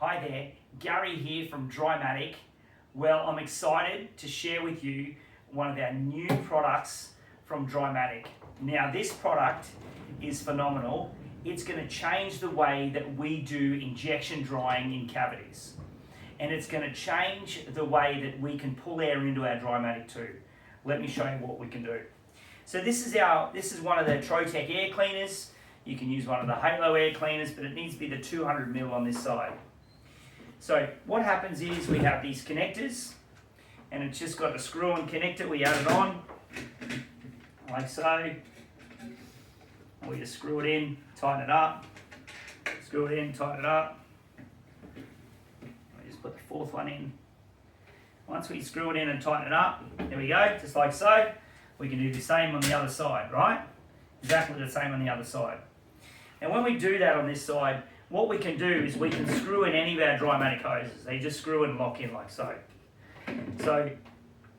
Hi there, Gary here from Drymatic. Well, I'm excited to share with you one of our new products from Drymatic. Now, this product is phenomenal. It's going to change the way that we do injection drying in cavities. And it's going to change the way that we can pull air into our Drymatic tube. Let me show you what we can do. So this is one of the Trotec air cleaners. You can use one of the Halo air cleaners, but it needs to be the 200ml on this side. So what happens is we have these connectors, and it's just got a screw-on connector. We add it on, like so. And we just screw it in, tighten it up, screw it in, tighten it up. We just put the fourth one in. Once we screw it in and tighten it up, there we go, just like so. We can do the same on the other side, right? Exactly the same on the other side. And when we do that on this side, what we can do is we can screw in any of our Drymatic hoses. They just screw and lock in like so. So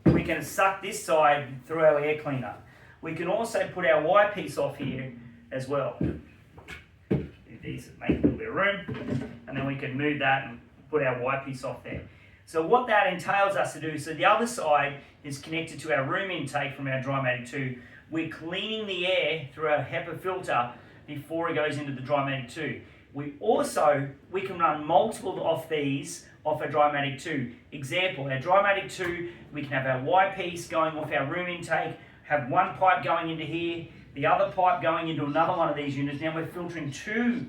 we can suck this side through our air cleaner. We can also put our Y piece off here as well. Do these, make a little bit of room, and then we can move that and put our Y piece off there. So what that entails us to do, so the other side is connected to our room intake from our Drymatic tube. We're cleaning the air through our HEPA filter before it goes into the Drymatic tube. We can run multiple of these off a Drymatic tube. Example, our Drymatic tube, we can have our Y piece going off our room intake, have one pipe going into here, the other pipe going into another one of these units. Now we're filtering two.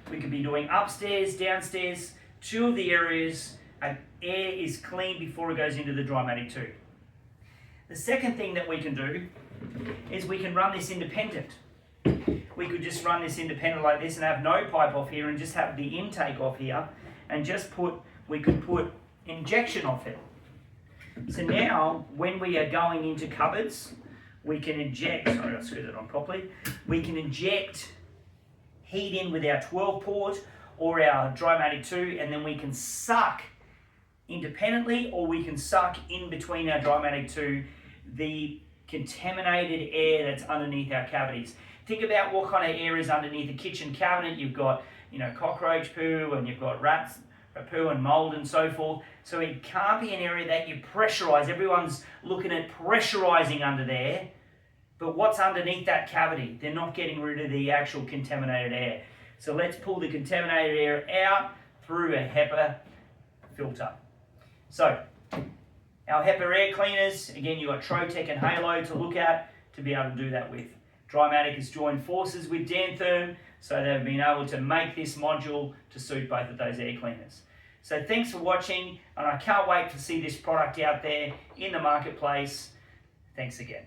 We could be doing upstairs, downstairs, two of the areas. Air is clean before it goes into the Drymatic tube. The second thing that we can do is we can run this independent. We could just run this independent like this and have no pipe off here and just have the intake off here and we could put injection off it. So now when we are going into cupboards, we can inject, sorry I screwed it on properly, we can inject heat in with our 12 port or our Drymatic 2, and then we can suck independently, or we can suck in between our Drymatic 2 the contaminated air that's underneath our cavities. Think about what kind of air is underneath a kitchen cabinet. You've got, cockroach poo, and you've got rats poo and mold and so forth. So it can't be an area that you pressurize. Everyone's looking at pressurizing under there, but what's underneath that cavity? They're not getting rid of the actual contaminated air. So let's pull the contaminated air out through a HEPA filter. So our HEPA air cleaners, again, you've got Trotec and Halo to look at to be able to do that with. Drymatic has joined forces with Dantherm, so they've been able to make this module to suit both of those air cleaners. So thanks for watching, and I can't wait to see this product out there in the marketplace. Thanks again.